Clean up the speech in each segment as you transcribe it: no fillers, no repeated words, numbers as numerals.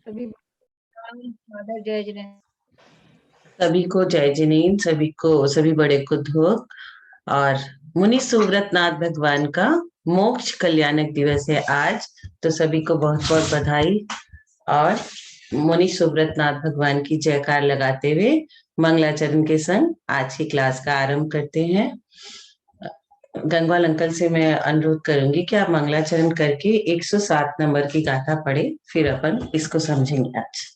सभी माता जय जिनेन्द्र। सभी को जय जिनेन्द्र, सभी बड़े को धोक। और मुनि सुव्रत नाथ भगवान का मोक्ष कल्याणक दिवस है आज, तो सभी को बहुत बहुत बधाई। और मुनि सुव्रत नाथ भगवान की जयकार लगाते हुए मंगलाचरण के संग आज की क्लास का आरंभ करते हैं। गंगवाल अंकल से मैं अनुरोध करूंगी कि आप मंगलाचरण करके 107 नंबर की गाथा पढ़े, फिर अपन इसको समझेंगे आज।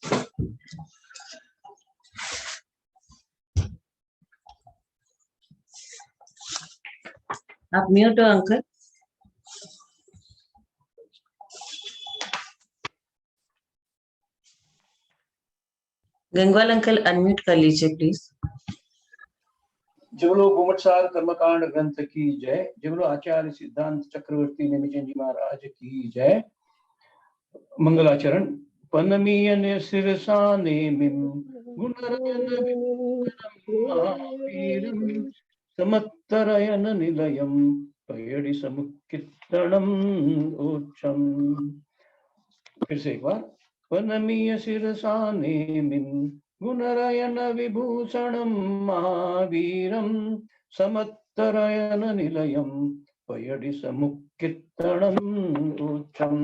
आप म्यूट हो अंकल। गंगवाल अंकल अनम्यूट कर लीजिए प्लीज। जबलो गोमटसार कर्मकांड ग्रंथ की जय। जबलो आचार्य सिद्धांत चक्रवर्ती नेमिचंद जी महाराज की जय। मंगलाचरण। पनमीयन सिरसा नेमिं गुणरयन महावीरं समत्तरयन निलयं पयडि समुत्कीर्तनम् उच्चम। फिर से एक बार। पनमीय सिरसा नेमिं गुणरयन विभूषणं महावीरं समत्तरयन निलयं पयडि समुत्कीर्तनम् उच्चम।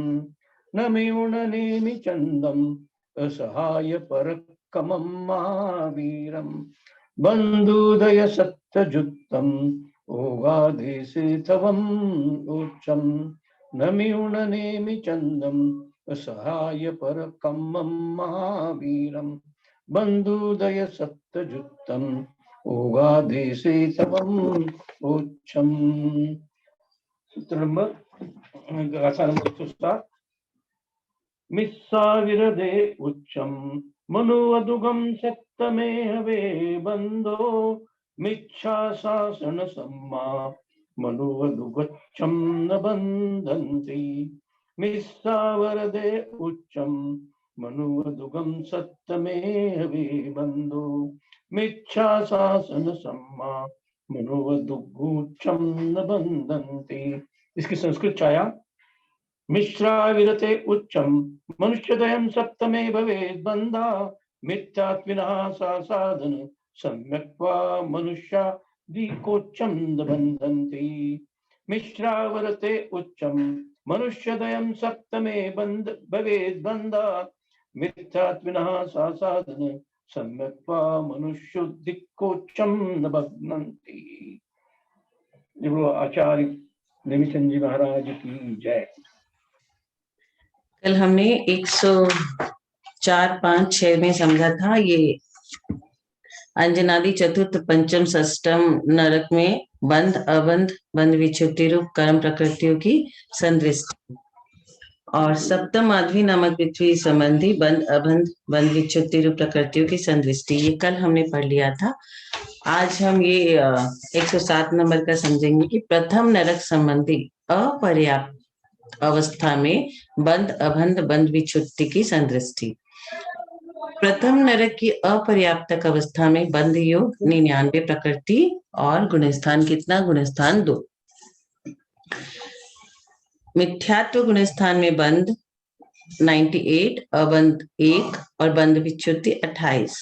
नमिउणनेमि चन्दम् असहाय परकमं महावीरं बन्धुदय सत्यजुक्तम् ओगादेशितवम् उच्चम। नमिउणनेमि चन्दम् असहाय परकमं महावीरं बन्धुदय सत्यजुक्तम् ओगादेशितवम् उच्चम। सूत्र नंबर गाथा नंबर 107। मिस्साविरदे उच्चम मनुवदुगम सत्तमे हवे बंधो मिच्छा शासन सम्मा मनुवदुगच्छम न बंधन्ति। मिस्सावरदे उच्चम मनुवदुगम सत्तमे हवे बंधो मिच्छा शासन सम्मा मनुवदुगुच्छम न बंधन्ति। इसकी संस्कृत छाया। मिश्रा विरते उच्चम मनुष्यदयं सप्तमे भवेत् बंधा मिथ्यात्विनः सा साधन सम्यक्त्वा मनुष्या दिकोच्चम न बंधन्ति। मिश्रा वरते उच्चम मनुष्यदयं सप्तमे भवेत् बंधा मिथ्यात्विनः सा साधन सम्यक्त्वा मनुष्यो दिकोच्चम न बंधन्ति। आचार्य नेमिचंद जी महाराज की जय। कल हमने 104, 5, 6 में समझा था ये अंजनादि चतुर्थ पंचम षष्टम नरक में बंध अबंध बंध विच्छुति रूप कर्म प्रकृतियों की संदृष्टि, और सप्तम माधवी नामक पृथ्वी संबंधी बंध अबंध बंध विच्छुति रूप प्रकृतियों की संदृष्टि, ये कल हमने पढ़ लिया था। आज हम ये 107 नंबर का समझेंगे कि प्रथम नरक संबंधी अपर्याप्त अवस्था में बंध अबंध बंध विच्छुति की संदृष्टि। प्रथम नरक की अपर्याप्तक अवस्था में बंध योग 99 प्रकृति और गुणस्थान कितना? गुणस्थान 2। मिथ्यात्व गुणस्थान में बंध 98, अबंध 1 और बंध विच्छुति 28।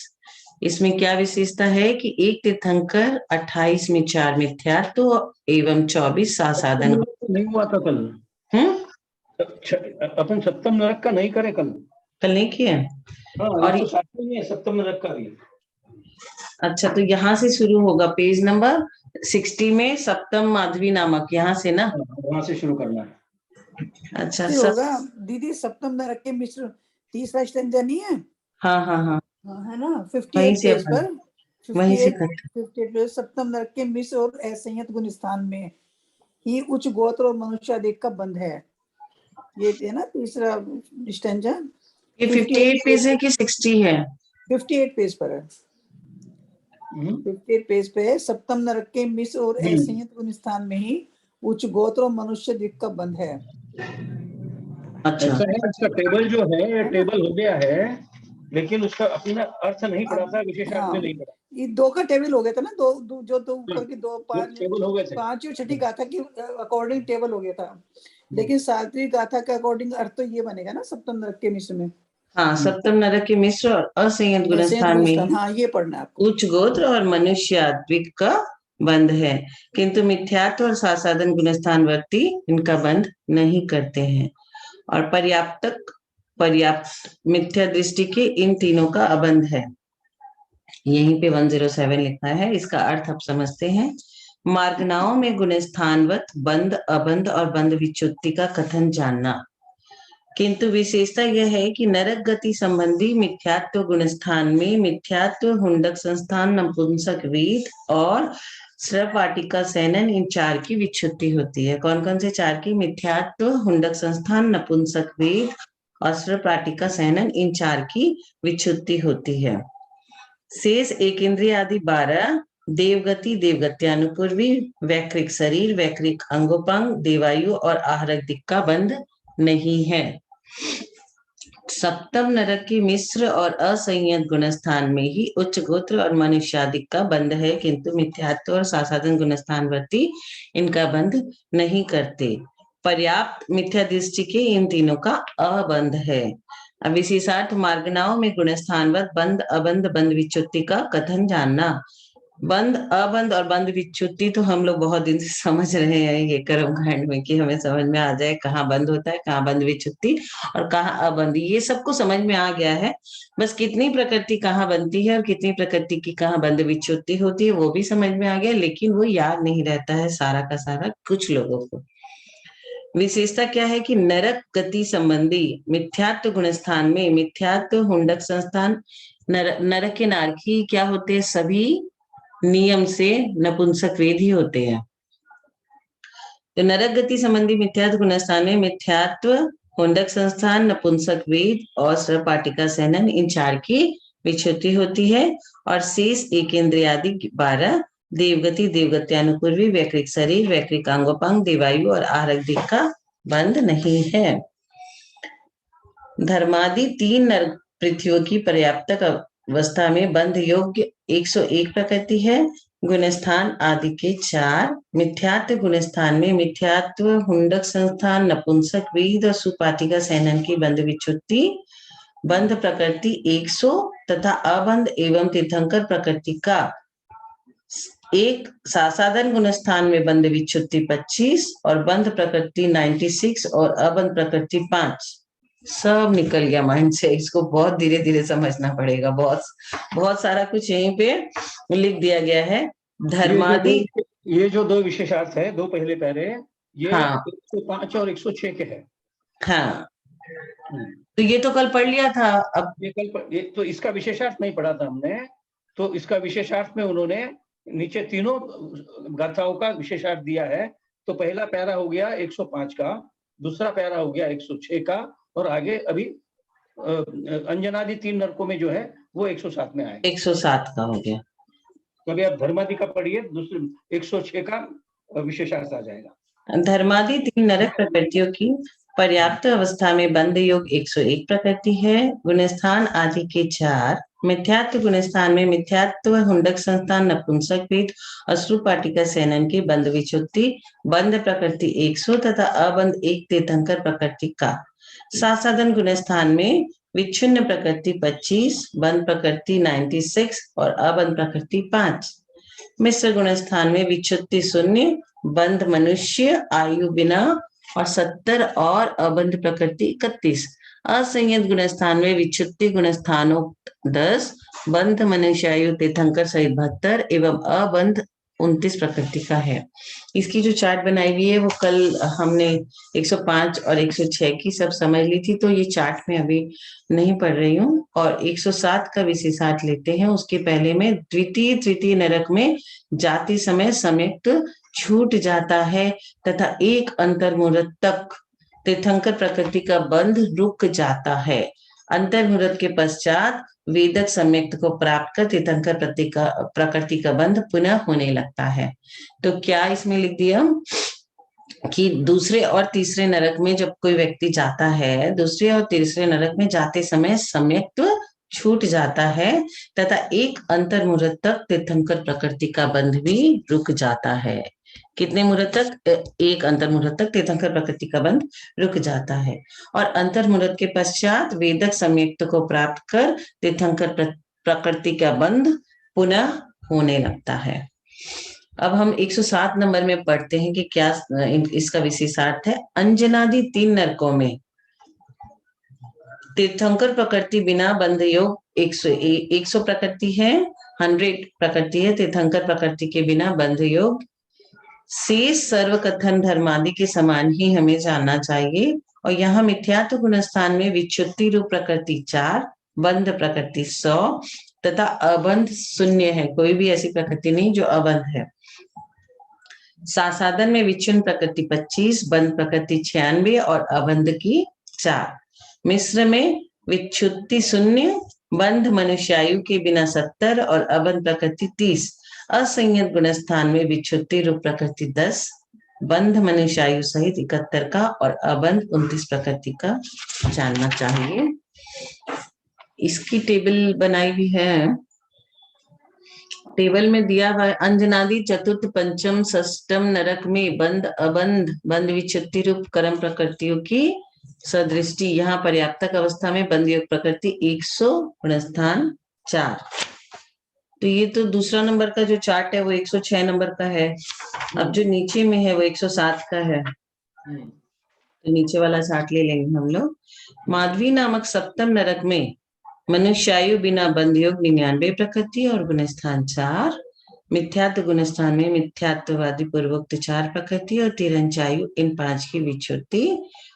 इसमें क्या विशेषता है कि एक तीर्थंकर 28 में 4 मिथ्यात्व एवं 24 साधन नहीं हुआ था कल। अपन सप्तम नरक का नहीं करे कल नहीं किया। और सप्तम नरक का भी। अच्छा, तो यहाँ से शुरू होगा पेज नंबर 60 में सप्तम माधवी नामक, यहाँ से ना, वहां से शुरू करना है। अच्छा होगा दीदी। सप्तम नरक के मिश्र 30वां स्टैंजा नहीं है? हाँ हाँ हाँ है ना। 58 पेज पर 58 सप्तम नरक के मिश्र और असंयत गुण स्थान में ही उच्च गोत्र और मनुष्यादिक का बंध है। ये है ना तीसरा स्टैंजा। ये 58 पेज है कि 60 है? 58 पेज पर है। 58 पेज पे है। सप्तम नरक के मिश्र और असंयत गुण स्थान में ही उच्च गोत्र और मनुष्यादिक का बंध है। अच्छा है, इसका टेबल जो है ये टेबल हो गया है, लेकिन उसका अपना अर्थ नहीं पड़ा था, विशेषार्थ नहीं पड़ा। ये 2 का टेबल हो गया था ना। जो दो ऊपर की 2 टेबल हो गए थे। 5 और 6 गाथा की अकॉर्डिंग टेबल हो गया था, लेकिन 7वीं गाथा के अकॉर्डिंग अर्थ तो ये बनेगा ना सप्तम नरक के मिश्र में। हाँ, सप्तम नरक के मिश्र और असंयत गुणस्थान में ही हाँ ये पढ़ना है आपको। उच्च गोत्र और मनुष्याद्विक का बंध है, किंतु मिथ्यात्व और सासाधन गुणस्थानवर्ती इनका बंध नहीं करते हैं। और पर्याप्त मिथ्या दृष्टि के इन तीनों का अबंध है। यहीं पे 107 लिखा है, इसका अर्थ आप समझते हैं। मार्गनाओं में गुणस्थानवत बंध, अबंध और बंध विच्युति का कथन जानना, किंतु विशेषता यह है कि नरक गति संबंधी मिथ्यात्व गुणस्थान में मिथ्यात्व, हुंडक संस्थान, नपुंसक वेद और श्रववाटिका सैनन, इन चार की विच्युति होती है। कौन कौन से चार की? मिथ्यात्व, हुंडक संस्थान, नपुंसक वेद और श्रववाटिका सैनन, इन चार की विच्युति होती है। शेष एक इंद्रिय आदि 12 देवगति, देवगत्यानुपूर्वी, वैकृक शरीर, वैकृक अंगोपांग, देवायु और आहरक दिक् का बंध नहीं है। सप्तम नरक की मिश्र और असंयत गुणस्थान में ही उच्च गोत्र और मनुष्यादिक का बंध है, किंतु मिथ्यात्व और सासाधन गुणस्थानवर्ती इनका बंध नहीं करते। पर्याप्त मिथ्या दृष्टि के इन तीनों का अबंध है। अब विशेषार्थ मार्गनाओं में गुणस्थानवत बंध, अबंध, बंध विच्युति का कथन जानना। बंध, अबंध और बंध विच्युति तो हम लोग बहुत दिन से समझ रहे हैं ये कर्मकांड में, कि हमें समझ में आ जाए कहाँ बंध होता है, कहाँ बंध विच्युति और कहाँ अबंध, ये सबको समझ में आ गया है। बस कितनी प्रकृति कहाँ बनती है और कितनी प्रकृति की कहाँ बंध विच्युति होती है वो भी समझ में आ गया, लेकिन वो याद नहीं रहता है सारा का सारा कुछ लोगों को। विशेषता क्या है कि नरक गति संबंधी मिथ्यात्व गुणस्थान में मिथ्यात्व, हुंडक संस्थान, नरक के नारकी क्या होते हैं? सभी नियम से नपुंसक वेद ही होते हैं। तो नरक गति संबंधी मिथ्यात्व गुणस्थान में मिथ्यात्व, हुंडक संस्थान, नपुंसक वेद और श्रववाटिका सैनन, इन चार की विच्युति होती है। और शेष एक इंद्रियादि 12 देवगति, देवगत्यानुपूर्वी, वैकृक शरीर, वैकृक अंगोपांग, देवायु और आहरक दिक् का बंध नहीं है। धर्मादि 3 नरक पृथ्वियों की पर्याप्तक अवस्था में बंध योग्य 101 प्रकृति है। गुणस्थान आदि के 4 मिथ्यात्व गुणस्थान में मिथ्यात्व, हुंडक संस्थान, नपुंसक वेद और सुपाटिका सैनन की बंध विच्युति, बंध प्रकृति 100 तथा अबंध एवं तीर्थंकर प्रकृति का 1 सासाधन गुणस्थान में बंध विच्युति 25 और बंध प्रकृति 96 और अबंध प्रकृति 5 सब निकल गया माइंड से। इसको बहुत धीरे धीरे समझना पड़ेगा, बहुत सारा कुछ यहीं पे लिख दिया गया है। धर्मादि ये जो 2 विशेषार्थ है, 2 पहले पैरे, ये हाँ 105 और 106 के है। हाँ, तो ये तो कल पढ़ लिया था। अब ये तो इसका विशेषार्थ नहीं पढ़ा था हमने, तो इसका विशेषार्थ में उन्होंने नीचे तीनों गाथाओं का विशेषार्थ दिया है। तो पहला पैरा हो गया 105 का, दूसरा पैरा हो गया 106 का, और आगे अभी अंजनादि 3 नरकों में जो है वो 107 में आएगा। 107 का हो गया। कभी आप धर्मादि का पढ़िए, दूसरे 106 का विशेषार्थ आ जाएगा। धर्मादि 3 नरक प्रकृतियों की पर्याप्त अवस्था में बंध योग 101 प्रकृति है। गुणस्थान आदि के 4 मिथ्यात्व गुणस्थान में मिथ्यात्व, हुंडक संस्थान, नपुंसक वेद और श्रुपाटिका सैनन की बंध विच्युति, बंध प्रकृति 100 तथा अबंध 1 तीर्थंकर प्रकृति का। सासाधन गुणस्थान में विच्छिन्न प्रकृति 25, बंध प्रकृति 96 और अबंध प्रकृति 5। मिश्र गुणस्थान में विच्युति 0, बंध मनुष्य, आयु बिना और 70 और अबंध प्रकृति 31। असंयत गुणस्थान में विच्युति गुणस्थानों 10, बंध मनुष्यायु तीर्थंकर सहित 72 एवं अबंध 29 प्रकृति का है। इसकी जो चार्ट बनाई हुई है वो कल हमने 105 और 106 की सब समझ ली थी, तो ये चार्ट में अभी नहीं पढ़ रही हूँ। और 107 का विशेषार्थ लेते हैं। उसके पहले में द्वितीय तृतीय नरक में जाति समय सम्यक्त छूट जाता है तथा एक अंतर्मुहूर्त तक तीर्थंकर प्रकृति का बंध रुक जाता है। अंतर्मुहूर्त के पश्चात वेदक सम्यक्त को प्राप्त कर तीर्थंकर प्रकृति का बंध पुनः होने लगता है। तो क्या इसमें लिख दिया कि दूसरे और तीसरे नरक में जब कोई व्यक्ति जाता है, दूसरे और तीसरे नरक में जाते समय सम्यक्त छूट जाता है तथा एक अंतर्मुहूर्त तक तीर्थंकर प्रकृति का बंध भी रुक जाता है। कितने मुहूर्त तक? एक अंतर मुहूर्त तक तीर्थंकर प्रकृति का बंध रुक जाता है और अंतर मुहूर्त के पश्चात वेदक संयुक्त को प्राप्त कर तीर्थंकर प्रकृति का बंध पुनः होने लगता है। अब हम 107 नंबर में पढ़ते हैं कि क्या इसका विशेषार्थ है। अंजनादि 3 नरकों में तीर्थंकर प्रकृति बिना बंध योग 100 प्रकृति है, 100 प्रकृति है। तीर्थंकर प्रकृति के बिना बंध योग शेष सर्व कथन धर्मादि के समान ही हमें जानना चाहिए। और यहाँ मिथ्यात्व गुण स्थान में विच्छुत्ति रूप प्रकृति 4, बंध प्रकृति 100 तथा अबंध 0 है। कोई भी ऐसी प्रकृति नहीं जो अबंध है। सासाधन में विच्छिन्न प्रकृति 25, बंध प्रकृति 96 और अबंध की 4। मिश्र में विच्छुत्ति 0, बंध मनुष्यायु के बिना 70 और अबंध प्रकृति 30। असंयत गुण स्थान में विच्छुत्ति रूप प्रकृति 10, बंध मनुष्यायु सहित 71 का और अबंध 29 प्रकृति का जानना चाहिए। इसकी टेबल बनाई हुई है। टेबल में दिया हुआ है अंजनादि चतुर्थ पंचम षष्टम नरक में बंध अबंध बंध विच्छुत्ति रूप कर्म प्रकृतियों की सदृष्टि। यहाँ पर्याप्तक अवस्था में बंध योग प्रकृति 100 गुणस्थान 4। तो ये तो दूसरा नंबर का जो चार्ट है वो 106 नंबर का है। अब जो नीचे में है वो 107 का है। तो नीचे वाला चार्ट ले लेंगे हम लोग। माधवी नामक सप्तम नरक में मनुष्यायु बिना बंध योग 99 प्रकृति और गुणस्थान 4। मिथ्यात्व गुणस्थान में मिथ्यात्ववादी पूर्वोक्त 4 प्रकृति और तिरंचायु इन 5 की विच्छुत्ति।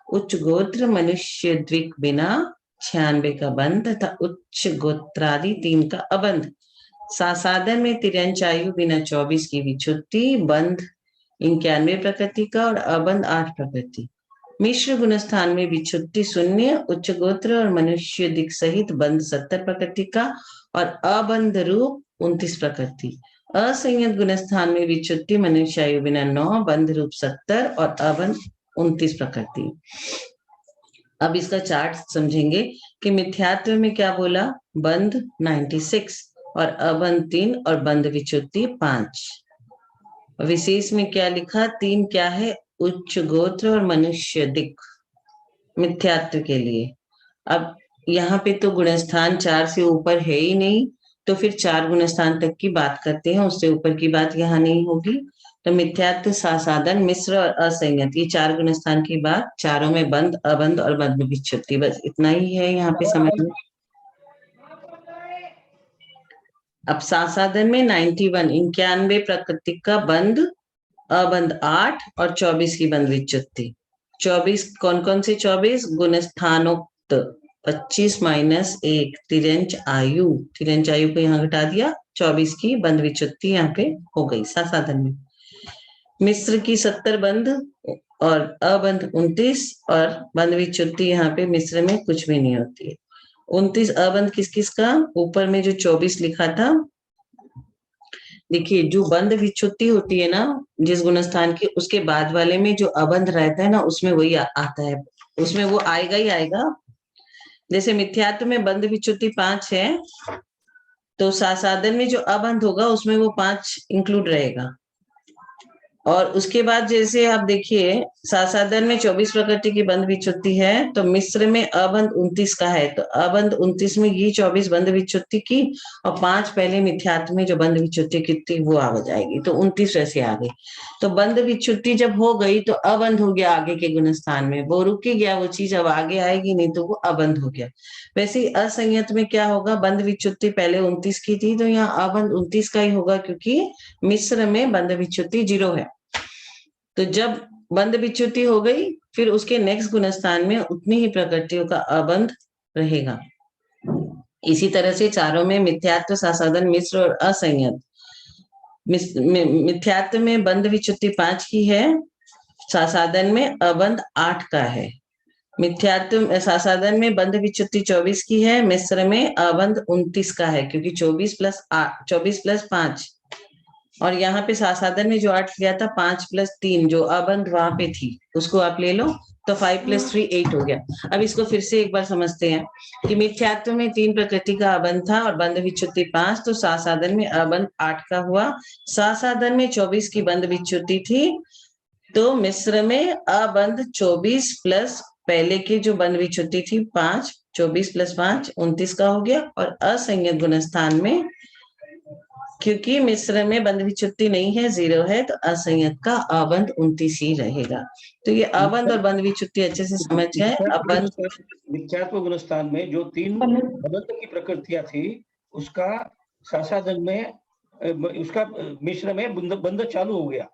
उच्च गोत्र मनुष्य द्विक बिना 96 का बंध तथा उच्च गोत्रादि 3 का अबंध। सासाधन में तिरंचायु बिना 24 की विच्छुत्ति, बंध 91 प्रकृति का और अबंध 8 प्रकृति। मिश्र गुणस्थान में विच्छुत्ति 0, उच्च गोत्र और मनुष्य दिक सहित बंध 70 प्रकृति का और अबंध रूप 29 प्रकृति। असंयत गुणस्थान में विच्छुत्ति मनुष्यायु बिना 9, बंध रूप 70 और अबंध 29 प्रकृति। अब इसका चार्ट समझेंगे कि मिथ्यात्व में क्या बोला, बंध 96 और अबंध 3 और बंध विच्छुत्ति 5। विशेष में क्या लिखा, 3 क्या है, उच्च गोत्र और मनुष्य दिक मिथ्यात्व के लिए। अब यहाँ पे तो गुणस्थान 4 से ऊपर है ही नहीं, तो फिर 4 गुणस्थान तक की बात करते हैं, उससे ऊपर की बात यहाँ नहीं होगी। तो मिथ्यात्व, सासाधन, मिश्र और असंयत, ये 4 गुणस्थान की बात। चारों में बंध, अबंध और बंध विच्छुत्ति, बस इतना ही है यहाँ पे समझ। अब सासाधन में 91 प्रकृति का बंध, अबंध 8 और 24 की बंध विच्छुत्ति। 24 कौन कौन से 24? गुणस्थानोक्त 25 - 1 तिरंच आयु को यहाँ घटा दिया, 24 की बंध विच्छुत्ति यहाँ पे हो गई सासाधन में। मिश्र की 70 बंध और अबंध 29 और बंध विच्छुत्ति यहाँ पे मिश्र में कुछ भी नहीं होती है। 29 अबंध किस किस का, ऊपर में जो 24 लिखा था, देखिए जो बंध विच्छुत्ति होती है ना जिस गुणस्थान की, उसके बाद वाले में जो अबंध रहता है ना उसमें वही आता है, उसमें वो आएगा ही आएगा। जैसे मिथ्यात्व में बंध विच्छुत्ति 5 है, तो सासाधन में जो अबंध होगा उसमें वो 5 इंक्लूड रहेगा। और उसके बाद जैसे आप देखिए सासाधन में 24 प्रकृति की बंध विच्छुत्ति है, तो मिश्र में अबंध 29 का है, तो अबंध 29 में ये 24 बंध विच्छुत्ति की और 5 पहले मिथ्यात्व में जो बंध विच्छुत्ति की थी वो आ जाएगी, तो 29 वैसे आ गई। तो बंध विच्छुत्ति जब हो गई तो अबंध हो गया आगे के गुणस्थान में, वो रुक ही गया, वो चीज अब आगे आएगी नहीं, तो वो अबंध हो गया। वैसे ही असंयत में क्या होगा, बंध विच्छुत्ति पहले 29 की थी, तो यहाँ अबंध 29 का ही होगा, क्योंकि मिश्र में बंध विच्छुत्ति 0 है। तो जब बंध विच्छुत्ति हो गई, फिर उसके नेक्स्ट गुणस्थान में उतनी ही प्रकृतियों का अबंध रहेगा। इसी तरह से चारों में मिथ्यात्व, सासाधन, मिश्र और असंयत। मिथ्यात्व में बंध विच्छुत्ति 5 की है, सासाधन में अबंध 8 का है। मिथ्यात्व सासाधन में बंध विच्छुत्ति 24 की है, मिश्र में अबंध 29 का है, क्योंकि 24 + 5। और यहाँ पे सासाधन में जो 8 लिया था, 5 + 3 जो अबंध वहां पे थी, उसको आप ले लो, तो 5 + 3 8 हो गया। अब इसको फिर से एक बार समझते हैं कि मिथ्यात्व में 3 प्रकृति का अबंध था और बंध विच्युति 5, तो सासाधन में अबंध 8 का हुआ। सासाधन में 24 की बंध विच्युति थी, तो मिश्र में अबंध 24 प्लस पहले की जो बंध विच्युति थी 5, 24 + 5 29 का हो गया। और असंयत गुणस्थान में क्योंकि मिश्र में बंध विच्युति नहीं है, 0 है, तो असंयत का अबंध 29 ही रहेगा। तो ये अबंध और बंध विच्युति अच्छे से समझ गए। अबंध मिथ्यात्व गुणस्थान में जो 3 अबंध की प्रकृतियां थी, उसका सासाधन में उसका मिश्र में बंध चालू हो गया।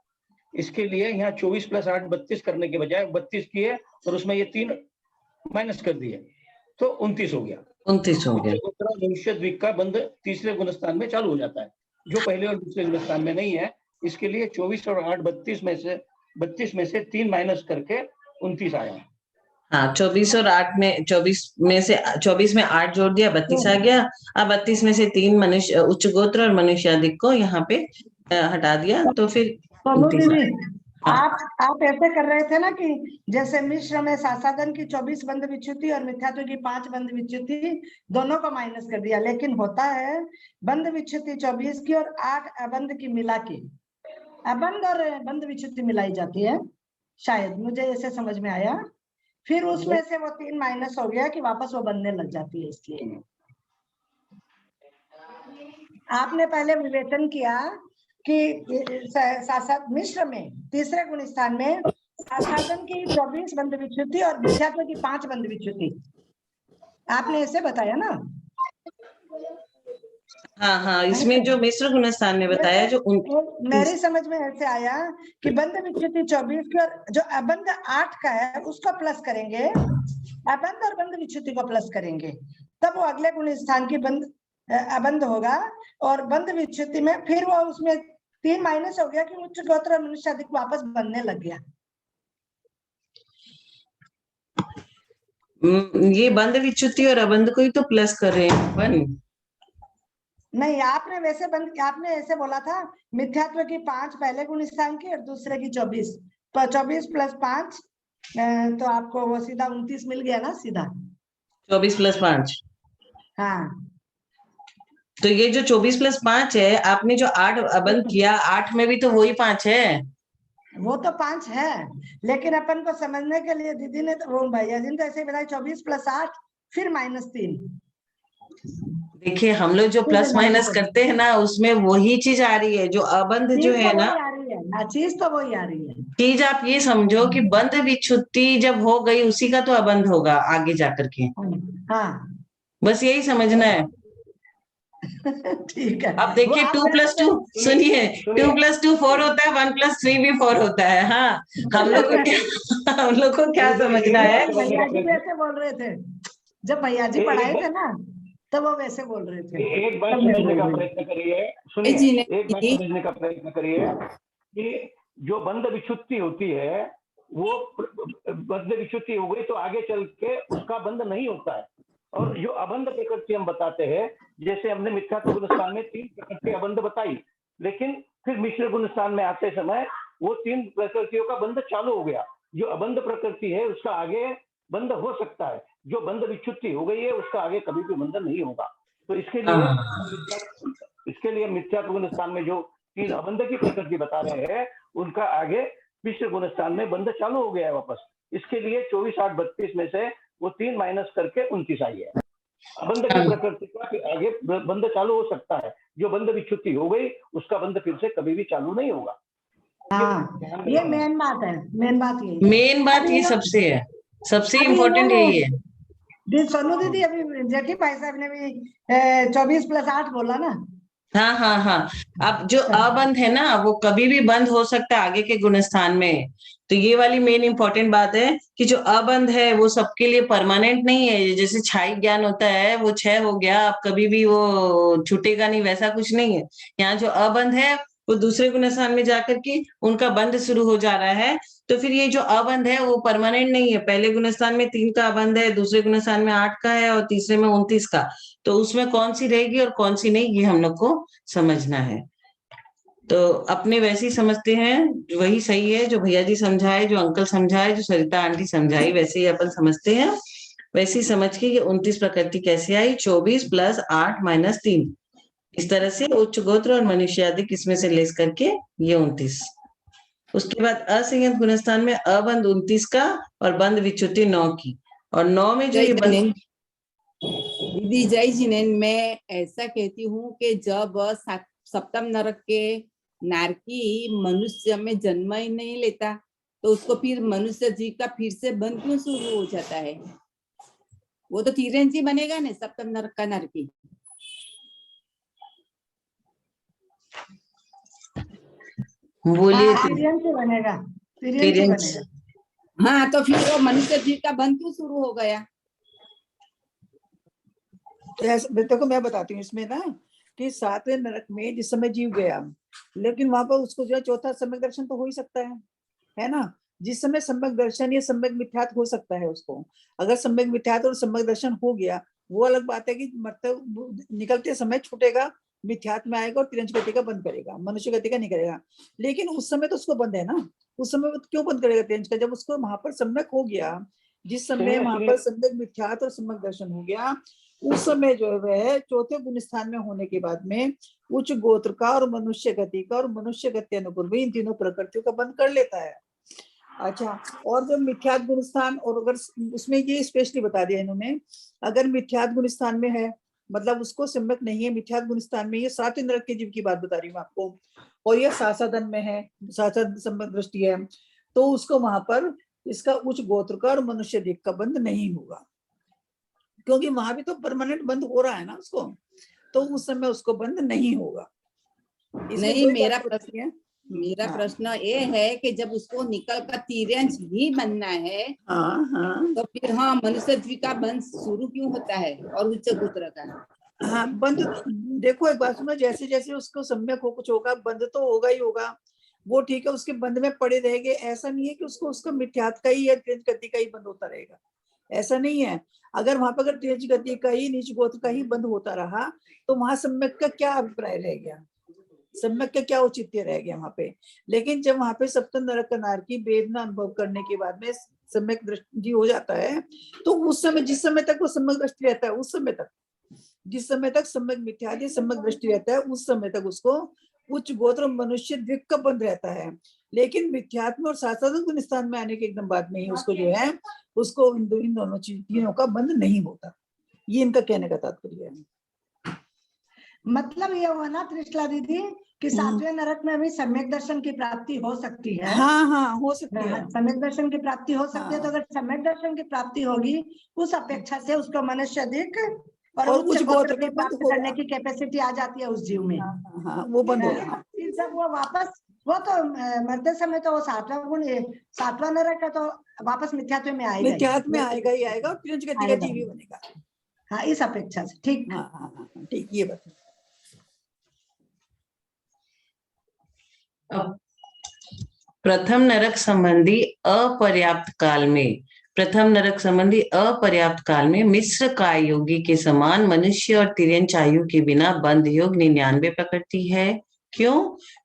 इसके लिए यहाँ 24 + 8 32 करने के बजाय 32 किए और उसमें ये 3 माइनस कर दिए, तो 29 हो गया। 29 हो गया। मनुष्य द्वीप का बंध तीसरे गुणस्थान में चालू हो जाता है, जो पहले और दूसरे गुणस्थान में नहीं है। इसके लिए 24 और 8 32 में से 3 माइनस करके 29 आया। हाँ, 24 और 8 में 24 में 8 जोड़ दिया, 32 आ गया। अब 32 में से 3 मनुष्य उच्च गोत्र और मनुष्याधिक को यहाँ पे हटा दिया, तो फिर सोनू 29 दीदी, आप ऐसे कर रहे थे ना कि जैसे मिश्र में सासाधन की 24 बंध विच्युति और मिथ्यात्व की 5 बंध विच्युति दोनों को माइनस कर दिया, लेकिन होता है बंध विच्युति 24 की और 8 अबंध की मिला के अबंध और बंध विच्युति मिलाई जाती है, शायद मुझे ऐसे समझ में आया। फिर उसमें से वो 3 माइनस हो गया कि वापस वो बनने लग जाती है। इसलिए आपने पहले विवेचन किया कि मिश्र में तीसरे गुणस्थान में सासाधन की 24 बंध विच्युति और मिथ्यात्व की 5 बंध विच्युति, आपने ऐसे बताया ना? हाँ हाँ, इसमें जो मिश्र गुणस्थान में बताया जो मेरी समझ में ऐसे आया कि बंध विच्युति 24 की और जो अबंध 8 का है उसको प्लस करेंगे, अबंध और बंध विच्युति को प्लस करेंगे, तब वो अगले गुणस्थान की बंध अबंध होगा। और बंध विच्युति में फिर वो उसमें 3 माइनस हो गया कि उच्च गोत्र और मनुष्याधिक वापस बनने लग गया। ये बंध विच्युति और अबंध को ही तो प्लस कर रहे हैं अपन। नहीं, आपने ऐसे बोला था मिथ्यात्व की 5 पहले गुणस्थान की और दूसरे की 24 + 5, तो आपको वो सीधा 29 मिल गया ना, सीधा 24 + 5। हाँ, तो ये जो 24 + 5 है, आपने जो 8 अबंध किया, 8 में भी तो वही 5 है। वो तो 5 है, लेकिन अपन को समझने के लिए दीदी ने तो भैया जी ने तो ऐसे बताया 24 + 8 फिर -3। देखिए, हम लोग जो प्लस माइनस करते हैं ना, उसमें वही चीज आ रही है। जो अबंध जो है ना, चीज तो वही आ रही है। चीज आप ये समझो कि बंध विच्युति जब हो गई, उसी का तो अबंध होगा आगे जाकर के। हाँ, बस यही समझना है। ठीक है। अब देखिए 2 + 2, सुनिए, 2 + 2 4 होता है, 1 + 3 भी 4 होता है। हाँ, हम लोग को क्या समझना है? भैया जी वैसे बोल रहे थे, जब भैया जी पढ़ाए थे ना, तो वो वैसे बोल रहे थे। एक बात समझने का प्रयत्न करिए, सुनिए, एक बात समझने का प्रयत्न करिए कि जो बंध विच्युति होती है, वो बंध विच्युति हो गई तो आगे चल के उसका बंध नहीं होता है। और जो अबंध प्रकृति हम बताते हैं, जैसे हमने मिथ्यात्व गुणस्थान में 3 प्रकृति अबंध बताई, लेकिन फिर मिश्र गुणस्थान में आते समय वो 3 प्रकृतियों का बंध चालू हो गया। जो अबंध प्रकृति है उसका आगे बंध हो सकता है, जो बंध विच्युति हो गई है उसका आगे कभी भी बंध नहीं होगा। तो इसके लिए मिथ्यात्व गुणस्थान में जो 3 अबंध की प्रकृति बता रहे हैं, उनका आगे मिश्र गुणस्थान में बंध चालू हो गया है वापस। इसके लिए 24 8 32 में से वो 3 माइनस करके 29 आई है। अबंध की प्रकृति का आगे बंध चालू हो सकता है, जो बंध विच्युति हो गई उसका बंध फिर से कभी भी चालू नहीं होगा। हाँ, ये मेन बात है, मेन बात ये सबसे है, सबसे इम्पोर्टेंट यही है। सोनू दीदी अभी जेठी भाई साहब ने भी 24 + 8 बोला ना। हाँ हाँ हाँ, अब जो अबंध है ना, वो कभी भी बंद हो सकता है आगे के गुणस्थान में। तो ये वाली मेन इंपॉर्टेंट बात है कि जो अबंध है वो सबके लिए परमानेंट नहीं है। जैसे छाई ज्ञान होता है, वो 6 हो गया, अब कभी भी वो छूटेगा नहीं, वैसा कुछ नहीं है। यहाँ जो अबंध है वो दूसरे गुणस्थान में जाकर के उनका बंध शुरू हो जा रहा है। तो फिर ये जो अबंध है वो परमानेंट नहीं है। पहले गुणस्थान में 3 का अबंध है, दूसरे गुणस्थान में 8 का है और तीसरे में 29 का। तो उसमें कौन सी रहेगी और कौन सी नहीं, ये हम लोग को समझना है। तो अपने वैसे ही समझते हैं, वही सही है जो भैया जी समझाए, जो अंकल समझाए, जो सरिता आंटी समझाई, वैसे ही अपन समझते हैं। वैसे ही समझ के ये 29 प्रकृति कैसे आई, 24 + 8 - 3, इस तरह से उच्च गोत्र और मनुष्य आदि किसमें से लेस करके ये 29। उसके बाद असंयत गुणस्थान में अबंध 29 का और बंध विच्युति 9 की, और 9 में जो जय ये बंध, दीदी जय जिनेन, मैं ऐसा कहती हूँ कि जब सप्तम नरक के नारकी मनुष्य में जन्म ही नहीं लेता तो उसको फिर मनुष्य जी का फिर से बंध क्यों शुरू हो जाता है? वो तो तिरंजी बनेगा ना सप्तम नरक का नारकी। बोलिए तिर्यंशी बनेगा, तिर्यंशी तिर्यंश। बनेगा। हाँ, तो फिर वो मनुष्य जी का बंध क्यों शुरू हो गया? देखो मैं बताती हूँ इसमें ना कि 7वें नरक में जिस समय जीव गया, लेकिन वहां पर उसको जो है चौथा सम्यक दर्शन तो हो ही सकता है ना। जिस समय सम्यक दर्शन या सम्यक मिथ्यात्व हो सकता है उसको, अगर सम्यक मिथ्यात्व और सम्यक दर्शन हो गया, वो अलग बात है कि मतलब निकलते समय छूटेगा, मिथ्यात्व में आएगा और तिरंज गति का बंद करेगा, मनुष्य गति का नहीं करेगा। लेकिन उस समय तो उसको बंद है ना, उस समय वो क्यों बंद करेगा तिरंज का, जब उसको वहां पर सम्यक हो गया, जिस समय वहां पर सम्यक मिथ्यात्व और सम्यक दर्शन हो गया, उस समय जो है चौथे गुण स्थान में होने के बाद में उच्च गोत्र का और मनुष्य गति का और मनुष्य गति अनुकूल भी इन तीनों प्रकृतियों का बंद कर लेता है। अच्छा, और जब मिथ्यात्व गुण स्थान, और अगर उसमें ये स्पेशली बता दिया इन्होंने, अगर मिथ्यात्व गुण स्थान में है मतलब उसको सम्यक नहीं है, मिथ्यात्व गुण स्थान में, ये 7वें नरक के जीव की बात बता रही हूँ आपको, और ये सासादन में है, सासाद सम्यक दृष्टि है, तो उसको वहां पर इसका उच्च गोत्र का और मनुष्य दिक का बंद नहीं होगा, क्योंकि वहां भी तो परमानेंट बंद हो रहा है ना उसको, तो उस समय उसको बंद नहीं होगा। नहीं, मेरा प्रश्न ये है कि जब उसको निकल कर तिरंज ही बनना है, हाँ, तो फिर हाँ मनुष्य जी का बंध शुरू क्यों होता है और उच्च गोत्र का? हाँ बंद, देखो एक बात सुनो, जैसे जैसे उसको सम्यक हो कुछ होगा, बंद तो होगा ही होगा, वो ठीक है, उसके बंद में पड़े रहेंगे, ऐसा नहीं है कि उसको मिथ्यात्व का ही या तेज गति का ही बंद होता रहेगा, ऐसा नहीं है। अगर वहां पर अगर तेज गति का ही नीच गोत्र का ही बंद होता रहा तो वहां सम्यक का क्या अभिप्राय रह गया, सम्यक का क्या औचित्य रह गया वहां पे। लेकिन जब वहां पे सप्तम नरक का नारकी वेदना अनुभव करने के बाद में सम्यक दृष्टि हो जाता है, तो उस समय जिस समय तक वो सम्यक दृष्टि रहता है, उस समय तक, जिस समय तक सम्यक मिथ्यादि सम्यक दृष्टि रहता है, उस समय तक उसको उच्च गोत्र मनुष्य द्विक का बंध रहता है। लेकिन मिथ्यात्म और सासादन गुण स्थान में आने के एकदम बाद में ही उसको जो है, उसको इन दोनों तीनों का बंध नहीं होता, ये इनका कहने का तात्पर्य है। मतलब ये हुआ ना त्रिशला दीदी कि 7वें नरक में भी सम्यक दर्शन की प्राप्ति हो सकती है। हाँ हो सकती है, सम्यक दर्शन की प्राप्ति हो सकती है। तो अगर सम्यक दर्शन की प्राप्ति होगी, उस अपेक्षा से उसको मनुष्य अधिक और उच्च गोत्र की प्राप्त करने की कैपेसिटी आ जाती है उस जीव में। हाँ, वो बंद होगा। फिर जब वो वापस, वो तो मरते समय तो वो 7वां गुण, 7वां नरक का तो वापस मिथ्यात्व में आएगा, मिथ्यात्व में आएगा ही आएगा, और तिरंज गति का जीवी बनेगा। हाँ, इस अपेक्षा से ठीक। हाँ ठीक, ये बात। प्रथम नरक संबंधी अपर्याप्त काल में, प्रथम नरक संबंधी अपर्याप्त काल में मिश्र काय योगी के समान मनुष्य और तिर्यंच आयु के बिना बंध योग 99 प्रकृति है। क्यों?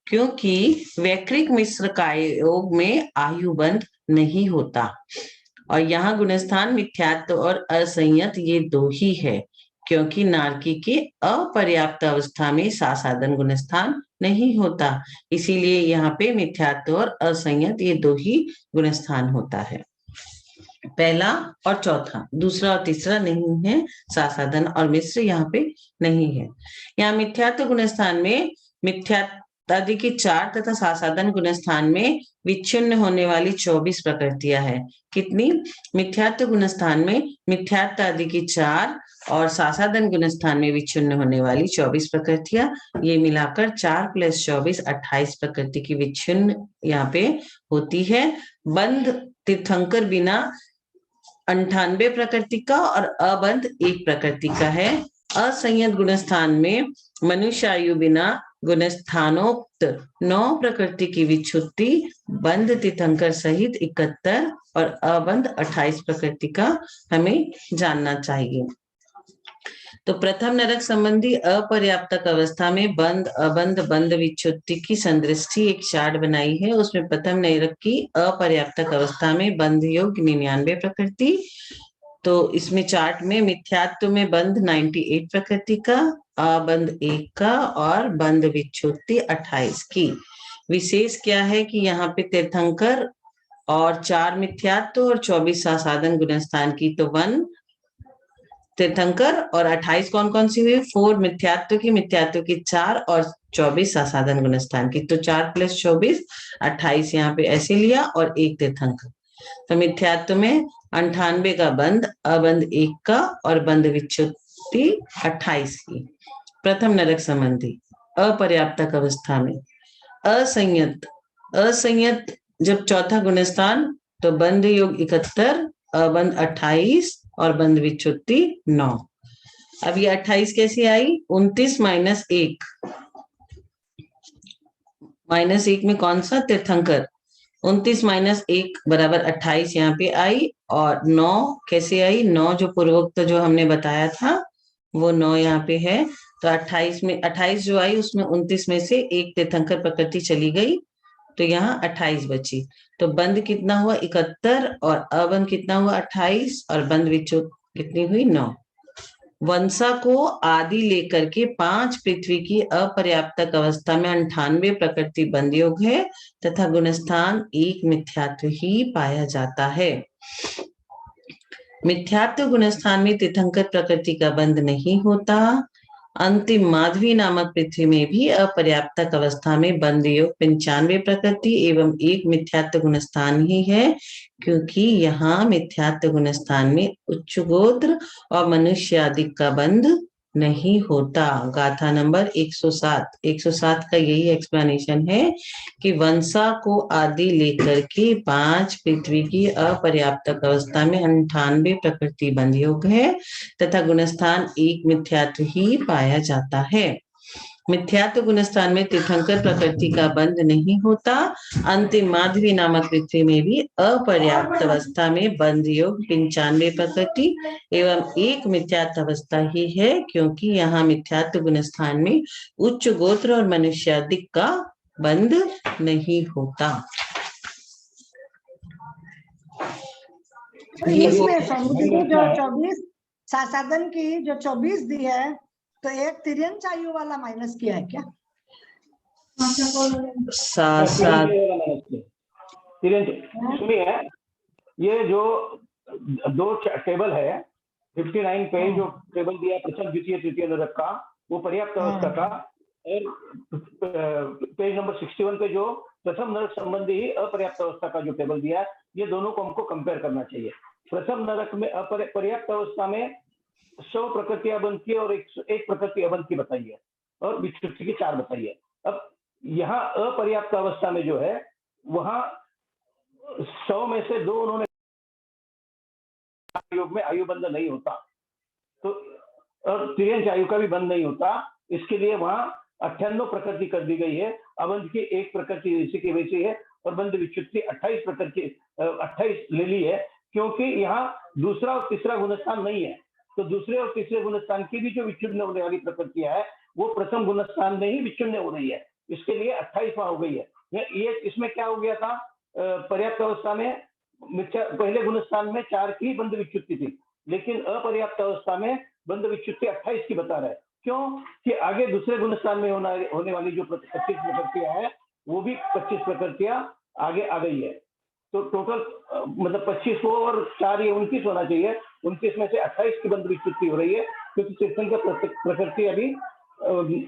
क्योंकि वैकृक मिश्र काय योग में आयु बंध नहीं होता, और यहाँ गुणस्थान मिथ्यात्व और असंयत ये दो ही है, क्योंकि नारकी के अपर्याप्त अवस्था में सासादन गुणस्थान नहीं होता, इसीलिए यहाँ पे मिथ्यात्व और असंयत ये दो ही गुणस्थान होता है, पहला और चौथा, दूसरा और तीसरा नहीं है, सासादन और मिश्र यहाँ पे नहीं है। यहाँ मिथ्यात्व गुणस्थान में मिथ्यात्व आदि की 4 तथा सासादन गुणस्थान में विच्छिन्न होने वाली 24 प्रकृतियां है। कितनी? मिथ्यात्व गुणस्थान में मिथ्यात्व आदि की 4 और सासादन गुणस्थान में विच्छिन्न होने वाली 24 प्रकृतियां, ये मिलाकर 4 + 24 28 प्रकृति की विच्छिन्न यहाँ पे होती है। बंध तीर्थंकर बिना 98 प्रकृति का और अबंध 1 प्रकृति का है। असंयत गुणस्थान में मनुष्य आयु बिना गुणस्थानोक्त 9 प्रकृति की विच्छुत्ति, बंध तीर्थंकर सहित 71 और अबंध 28 प्रकृति का हमें जानना चाहिए। तो प्रथम नरक संबंधी अपर्याप्तक अवस्था में बंध अबंध बंध विच्छुत्ति की संदृष्टि एक चार्ट बनाई है। उसमें प्रथम नरक की अपर्याप्तक अवस्था में बंध योग 99 प्रकृति। तो इसमें चार्ट में मिथ्यात्व में बंध 98 प्रकृति का, अबंध 1 का और बंध विच्छुत्ति 28 की। विशेष क्या है कि यहाँ पे तीर्थंकर और 4 मिथ्यात्व और 24 साधन गुणस्थान की। तो 1 तीर्थंकर और 28 कौन कौन सी हुई? 4 मिथ्यात्व की 4 और 24 साधन गुणस्थान की। तो 4 + 24 28 यहाँ पे ऐसे लिया और 1 तीर्थंकर। तो मिथ्यात्व में 98 का बंध, अबंध 1 का और बंध विच्छुत्ति 28 की। प्रथम नरक संबंधी अपर्याप्तक अवस्था में असंयत जब चौथा गुणस्थान, तो बंध योग 71, अबंध 28 और बंध विच्छुत्ति 9। अब ये 28 कैसे आई? 29 माइनस 1 में कौन सा? तीर्थंकर। 29 - 1 = 28 यहाँ पे आई। और 9 कैसे आई? 9 जो पूर्वोक्त जो हमने बताया था वो 9 यहाँ पे है। तो 28 में 28 जो आई उसमें 29 में से 1 तीर्थंकर प्रकृति चली गई, तो यहाँ 28 बची। तो बंध कितना हुआ? 71 और अबंध कितना हुआ? 28 और बंध विच्छुत्ति कितनी हुई? 9। वंशा को आदि लेकर के 5 पृथ्वी की अपर्याप्तक अवस्था में 98 प्रकृति बंध योग है तथा गुणस्थान 1 मिथ्यात्व ही पाया जाता है। मिथ्यात्व गुणस्थान में तीर्थंकर प्रकृति का बंध नहीं होता। अंतिम माधवी नामक पृथ्वी में भी अपर्याप्तक अवस्था में बंध योग 95 प्रकृति एवं 1 मिथ्यात्व गुणस्थान ही है, क्योंकि यहाँ मिथ्यात्व गुणस्थान में उच्च गोत्र और मनुष्य आदि का बंध नहीं होता। गाथा नंबर 107 का यही एक्सप्लेनेशन है कि वंशा को आदि लेकर के 5 पृथ्वी की अपर्याप्तक अवस्था में 98 प्रकृति बंध योग है तथा गुणस्थान 1 मिथ्यात्व ही पाया जाता है। मिथ्यात्व गुणस्थान में तीर्थंकर प्रकृति का बंध नहीं होता। अंतिम माधवी नामक पृथ्वी में भी अपर्याप्त अवस्था में बंध योग 95 प्रकृति एवं 1 मिथ्यात्व अवस्था ही है, क्योंकि यहाँ मिथ्यात्व गुणस्थान में उच्च गोत्र और मनुष्यादि का बंध नहीं होता। इसमें समुद्र जो 24 साधन की जो 24 दी है, तो एक तिर्यंच आयु वाला माइनस किया है क्या? सुनिए, ये जो 2 टेबल है 59 पे जो टेबल दिया प्रथम द्वितीय तृतीय नरक का, वो पर्याप्त अवस्था का, और पेज नंबर 61 पे जो प्रथम नरक संबंधी अपर्याप्त अवस्था का जो टेबल दिया, ये दोनों को हमको कंपेयर करना चाहिए। प्रथम नरक में पर्याप्त अवस्था में 100 प्रकृतियां बंध की और 1 प्रकृति अबंध की बताई है और विच्छुत्ति की 4 बताई है। अब यहाँ अपर्याप्त अवस्था में जो है वहां 100 में से 2 उन्होंने योग में आयु बंध नहीं होता, तो और तिर्यंच आयु का भी बंध नहीं होता। इसके लिए वहां 98 प्रकृति कर दी गई है, अबंध की 1 प्रकृति इसी की वजह है और बंध विच्छुत्ति 28 प्रकृति 28 ले ली है, क्योंकि यहाँ दूसरा और तीसरा गुणस्थान नहीं है। तो दूसरे और तीसरे गुणस्थान की भी जो विच्छिन्न होने वाली प्रकृतियां है वो प्रथम गुणस्थान में ही विच्छिन्न हो रही है, इसके लिए 28 हो गई है। ये इसमें क्या हो गया था? पर्याप्त अवस्था में पहले गुणस्थान में 4 की बंध विच्छुत्ति थी, लेकिन अपर्याप्त अवस्था में बंध विच्छुत्ति 28 की बता रहा है। क्यों? कि आगे दूसरे गुणस्थान में होने वाली जो 25 प्रकृतियां है वो भी 25 प्रकृतियां आगे आ गई है। तो टोटल मतलब 25 हो और 4 ये 29 होना चाहिए। 29 में से 28 की बंध विच्छुत्ति हो रही है, क्योंकि तीर्थंकर प्रकृति अभी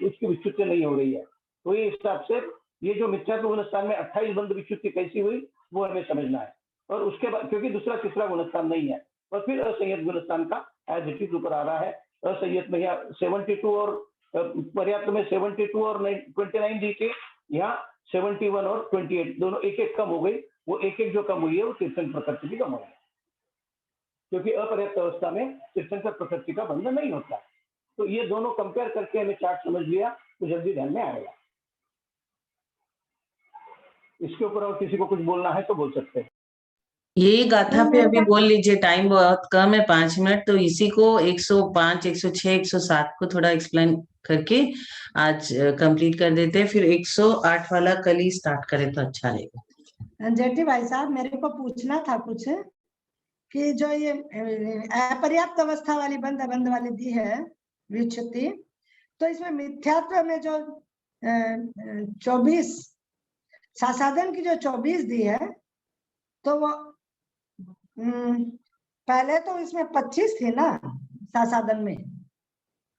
उसकी विच्छुत्ति नहीं हो रही है। तो ये हिसाब से ये जो मिथ्यात्व गुणस्थान में 28 बंध विच्छुत्ति कैसी हुई वो हमें समझना है। और उसके बाद क्योंकि दूसरा तीसरा गुणस्थान नहीं है, और फिर असंयत गुणस्थान का एज इट इज ऊपर आ रहा है। असंयत में यहाँ 72 और पर्याप्त में 72 और 29 दी थी, यहाँ 71 और 28 दोनों 1-1 कम हो गई। वो 1-1 जो कम हुई है वो तीर्थंकर प्रकृति की कम हो गई, क्योंकि अपर्याप्त अवस्था में तीर्थंकर प्रकृति का बंध नहीं होता। तो ये दोनों कंपेयर करके हमें चार्ट समझ लिया तो जल्दी ध्यान में आएगा। इसके ऊपर और किसी को कुछ बोलना है तो बोल सकते हैं। ये गाथा पे मेरे अभी पास- बोल लीजिए, टाइम बहुत कम है, 5 मिनट, तो इसी को 105, 106, 107 को थोड़ा एक्सप्लेन करके आज कंप्लीट कर देते हैं, फिर 108 वाला कल ही स्टार्ट करें तो अच्छा रहेगा। जेठी भाई साहब, मेरे को पूछना था कुछ कि जो ये अपर्याप्त अवस्था वाली बंद अबंध वाली दी है विच्छुति, तो इसमें मिथ्यात्व में जो 24 सासाधन की जो 24 दी है, तो वो पहले तो इसमें 25 थी ना सासाधन में,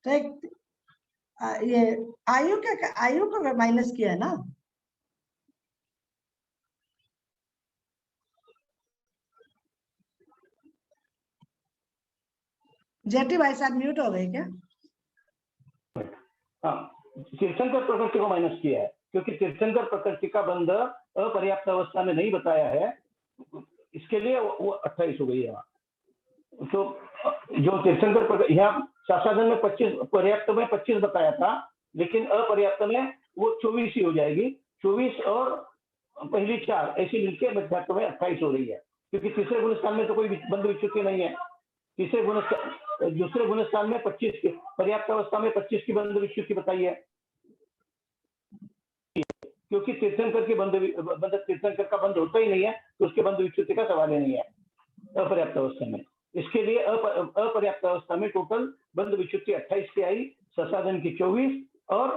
तो एक ये आयु को माइनस किया है ना। जेठी भाई साहब म्यूट हो गए क्या? हाँ, तीर्थंकर प्रकृति को माइनस किया है, क्योंकि तीर्थंकर प्रकृति का बंध अपर्याप्त अवस्था में नहीं बताया है, इसके लिए वो 28 हो गई है। तो जो तीर्थंकर यहाँ सासाधन में 25, पर्याप्त में 25 बताया था, लेकिन अपर्याप्त में वो 24 ही हो जाएगी। 24 और पहली 4 ऐसी मिलकर मिथ्यात्व में 28 हो रही है, क्योंकि तीसरे गुणस्थान में तो कोई बंध विच्युति नहीं है। तीसरे गुणस्थान, दूसरे गुणस्थान में 25 की, पर्याप्त अवस्था में 25 की बंध विच्युति बताई है, क्योंकि तीर्थंकर की बंध तीर्थंकर का बंध होता ही नहीं है, तो उसके बंध विच्युति का सवाल ही नहीं है अपर्याप्त अवस्था में। इसके लिए अपर्याप्त अवस्था में टोटल बंध विच्युति 28 की आई, ससाधन की 24 और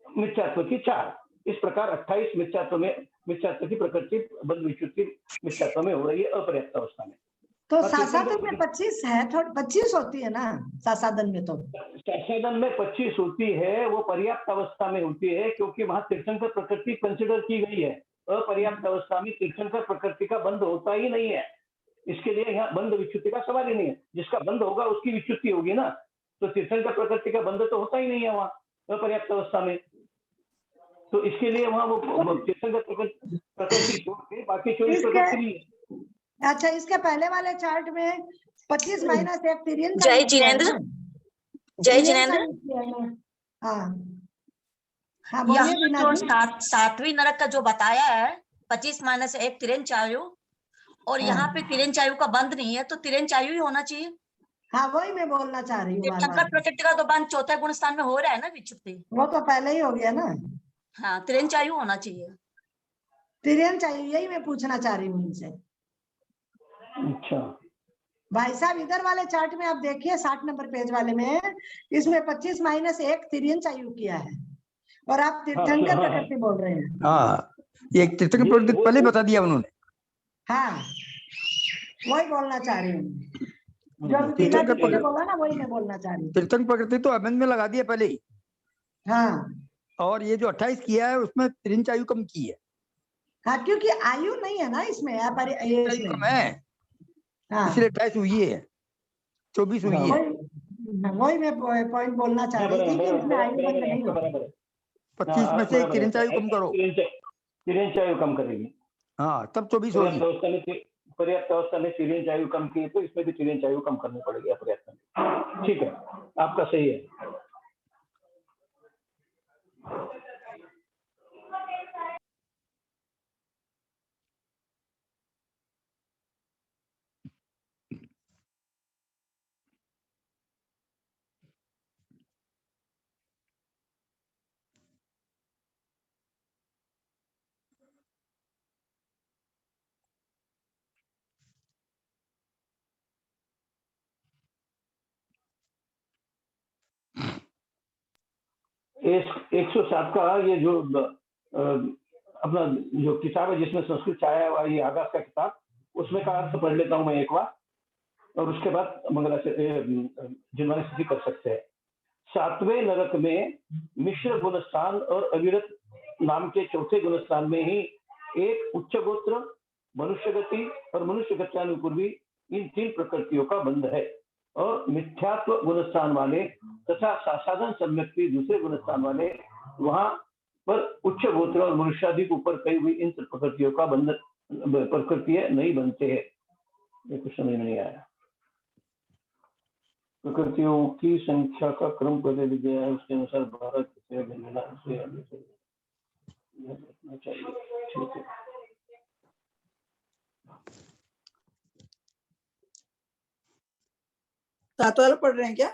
मिथ्यात्व की 4। इस प्रकार 28 मिथ्यात्व की प्रकृति बंध विच्युति मिथ्यात्व में हो रही है अपर्याप्त अवस्था में। तो सासाधन में 25 है, थोड़ी 25 होती है ना सासाधन में, तो सासाधन में 25 होती है, वो पर्याप्त अवस्था में होती है, क्योंकि वहां तीर्थंकर प्रकृति कंसिडर की गई है। अपर्याप्त अवस्था में तीर्थंकर प्रकृति का बंध होता ही नहीं है, इसके लिए यहाँ बंध विच्युति का सवाल ही नहीं है। जिसका बंध होगा उसकी विच्युति होगी ना, तो तीर्थंकर प्रकृति का बंध तो होता ही नहीं है वहां अपर्याप्त अवस्था में, तो इसके लिए वहां वो तीर्थंकर प्रकृति छोड़ के बाकी 24 प्रकृति। अच्छा, इसके पहले वाले चार्ट में 25 माइनस 1 तिरियन जय जिनेंद्र, जय जिनेंद्र। हाँ हाँ, बोलिए यहाँ बीना जो जी। सातवीं नरक का जो बताया है 25 माइनस 1 तिरेंचायु, और यहाँ पे तिरेंचायु का बंद नहीं है, तो तिरेंचायु ही होना चाहिए। हाँ, वही मैं बोलना चाह रही हूँ बार तीर्थंकर बार। प्रकृति का तो बंद चौथे गुण स्थान में हो रहा है ना विच्छुप्ति। वो तो पहले ही हो गया ना, हाँ, तिरेंचायु होना चाहिए। तिरियन चाहिए, यही मैं पूछना चाह रही हूँ उनसे। अच्छा भाई साहब, इधर वाले चार्ट में आप देखिए 60 नंबर पेज वाले में, इसमें 25 माइनस 1 तिरियन चाहिए किया है, और आप तीर्थंकर प्रकृति बोल रहे हैं। हाँ, ये तीर्थंकर प्रकृति पहले बता दिया उन्होंने। हाँ, वही बोलना चाह रही हूँ, जो बीना तीर्थंकर जी ने बोला ना, वही मैं बोलना चाह रही हूँ। तीर्थंकर प्रकृति तो अबंध में लगा दिया पहले ही, हाँ और ये जो 28 किया है उसमें त्रिंच आयु कम की है। हाँ, क्योंकि आयु नहीं है ना इसमें, आयु कम है, हाँ, इसलिए 28 हुई है, 24 हुई है। वही मैं पॉइंट बोलना चाह रही थी कि इसमें आयु बंद नहीं होती। 25 में से त्रिंच आयु कम करो, तिरेंचायु कम करेगी। हाँ, तब 24 होगी। पर्याप्त अवस्था में तिरेंचायु कम की, तो इसमें भी तिरेंचायु कम करनी पड़ेगी अपर्याप्त में। ठीक है, आपका सही है। इस 107 का ये जो अपना जो किताब है जिसमें संस्कृत छाया हुआ ये आगाज का किताब, उसमें का अर्थ पढ़ लेता हूं मैं एक बार, और उसके बाद मंगला से जिन्वानी स्थिति कर सकते हैं। 7वें नरक में मिश्र गुणस्थान और अविरत नाम के चौथे गुणस्थान में ही एक उच्च गोत्र, मनुष्य गति और मनुष्य गत्यानुपूर्वी इन 3 प्रकृतियों का बंध है, और मिथ्यात्व गुणस्थान वाले तथा सासाधन सम्यक्ति दूसरे गुणस्थान वाले वहां पर उच्च गोत्र और मनुष्यादि के ऊपर कई हुई इन प्रकृतियों का बंध प्रकृतियां नहीं बनते हैं। ये कुछ समझ नहीं आया। प्रकृतियों की संख्या का क्रम पहले लिख गया है, उसके अनुसार 12 से चाहिए। ठीक है, सात वाला पढ़ रहे हैं क्या?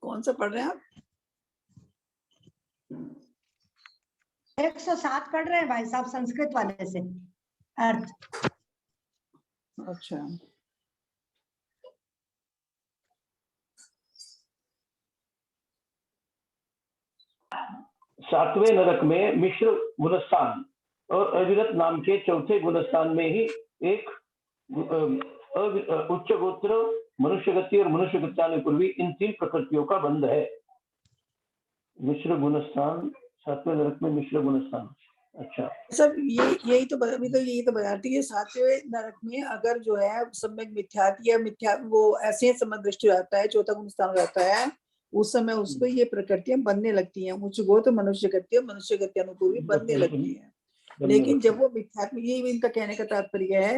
कौन सा पढ़ रहे हैं आप? 107 पढ़ रहे हैं भाई साहब संस्कृत वाले से अर्थ। अच्छा, सातवें नरक में मिश्र गुणस्थान और अविरत नाम के चौथे गुणस्थान में ही एक उच्च गोत्र, मनुष्य गति और मनुष्य गत्यानुपूर्वी इन 3 प्रकृतियों का बंध है। मिश्र गुणस्थान, सातवें नरक में मिश्र गुणस्थान। अच्छा, सब यही तो अभी तो यही तो बताती है। सातवें नरक में अगर जो है सम्यक मिथ्यात या मिथ्या वो ऐसे समय दृष्टि रहता है, चौथा गुण स्थान रहता है, उस समय उसको ये प्रकृतियां बनने लगती हैं। उच्च गोत्र, मनुष्य गति, मनुष्य गति अनुपूर्वी बनने लगती है। लेकिन जब वो मिथ्यात्म, ये इनका कहने का तात्पर्य है,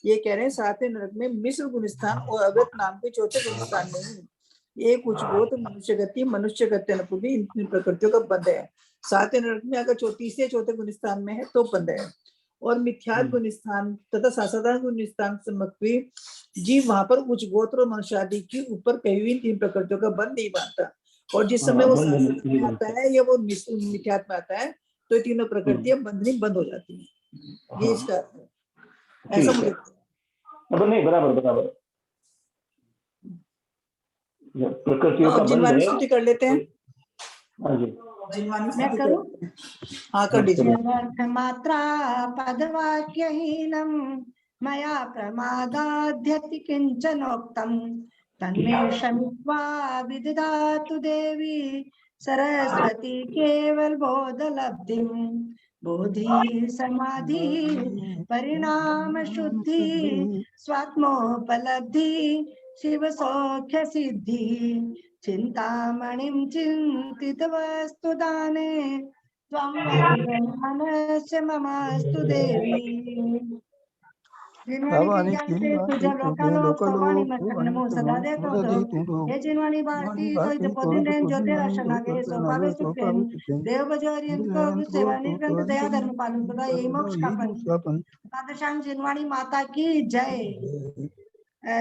ये कह रहे हैं सातवें नरक में मिश्र गुणस्थान और अवृत नाम के चौथे गुणस्थान में ही एक उच्च गोत्र, मनुष्य गति, मनुष्य गति अनुपूर्वी इन 3 प्रकृतियों का बंध है। सातवें नरक में अगर तीसरे चौथे गुणस्थान में है तो बंध है। और मिथ्यात्म गुणस्थान तथा साधारण गुणस्थान समक्वी जीव वहां पर उच्च गोत्र और मनुष्य आदि के ऊपर कहीं भी 3 प्रकृतियों का बंध नहीं बनता। और जिस समय वो सात्विक में आता है या वो मिथ्यात्म में आता है तो ये तीनों प्रकृतियां बंधनी बंद हो जाती हैं। ये इसका अर्थ है। ऐसा मुझे नहीं, बराबर प्रकृतियों का बंध जिनवानी है। स्तुति कर लेते हैं। हाँ जी, जिनवानी मैं स्तुति करूं? कर, हाँ कर दीजिए। मात्रा पदवाक्यहीनम मया प्रमादाध्यति किंचनोक्तम तन्मे शमित्वा विदधातु देवी सरस्वती केवल बोधलब्धिम। बोधि समाधि परिणाम शुद्धि स्वात्मोपलब्धि शिव सौख्य सिद्धि चिंतामणिं चिंतित वस्तु दाने त्वं वरदानस्य ममास्तु देवी। जिनवाणी की ज्ञान से तुझे लोकालोक सवाणी मत नमो सदा देखो तो हे जिनवाणी भारती तो इध पोदिने ज्योति रशनागे सोपावे सुखेन देव बजोरियन को सेवा निर्गंध दया धर्म पालन सदा यही मोक्ष का फल। पादशाह जिनवाणी माता की जय।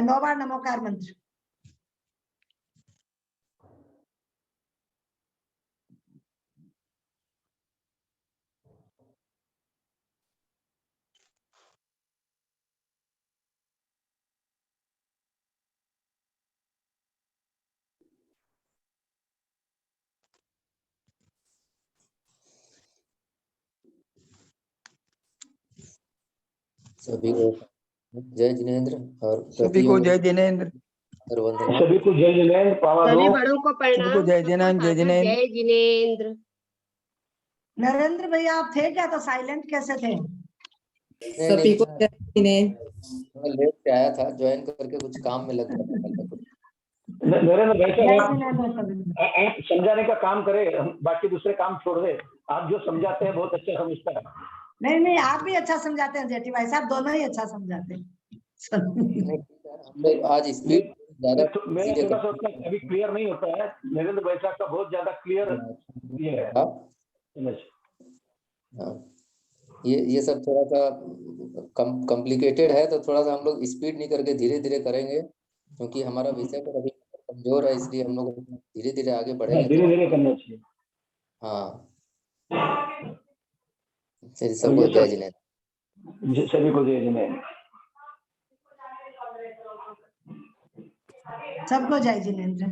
9 बार नमोकार मंत्र। सभी को जय जिनेन्द्र और सभी को जय जिनेन्द्र। और वंदना। सभी को जय जिनेन्द्र। सभी बड़ों को सभी को प्रणाम। जय जिनेन्द्र, जय जिनेन्द्र। जय जिनेन्द्र। नरेंद्र भैया आप थे क्या? तो साइलेंट कैसे थे? सभी को जय जिनेन्द्र। मैं लेट से आया था, ज्वाइन करके कुछ काम में लग गया था। नरेंद्र भाई जय साहब, जिनेन्द्र। आप समझाने का काम करें, बाकी दूसरे काम छोड़ दे। आप जो समझाते हैं बहुत अच्छा समझता है। नहीं आप भी अच्छा समझाते हैं जेठी भाई साहब, दोनों ही अच्छा समझाते हैं। हम लोग आज स्पीड ज्यादा मैं थोड़ा सा उतना अभी क्लियर नहीं होता है। नरेंद्र भाई साहब का बहुत ज्यादा क्लियर ये है समझ। हाँ, ये सब थोड़ा सा कॉम्प्लिकेटेड है, तो थोड़ा सा हम लोग स्पीड नहीं करके धीरे धीरे करेंगे, क्योंकि हमारा विषय पर अभी कमजोर है, इसलिए हम लोग धीरे धीरे आगे बढ़ेंगे। धीरे धीरे करना चाहिए। हाँ, सबको जय जिनेन्द्र। सभी को जय जिनेन्द्र। सबको जय जिनेन्द्र।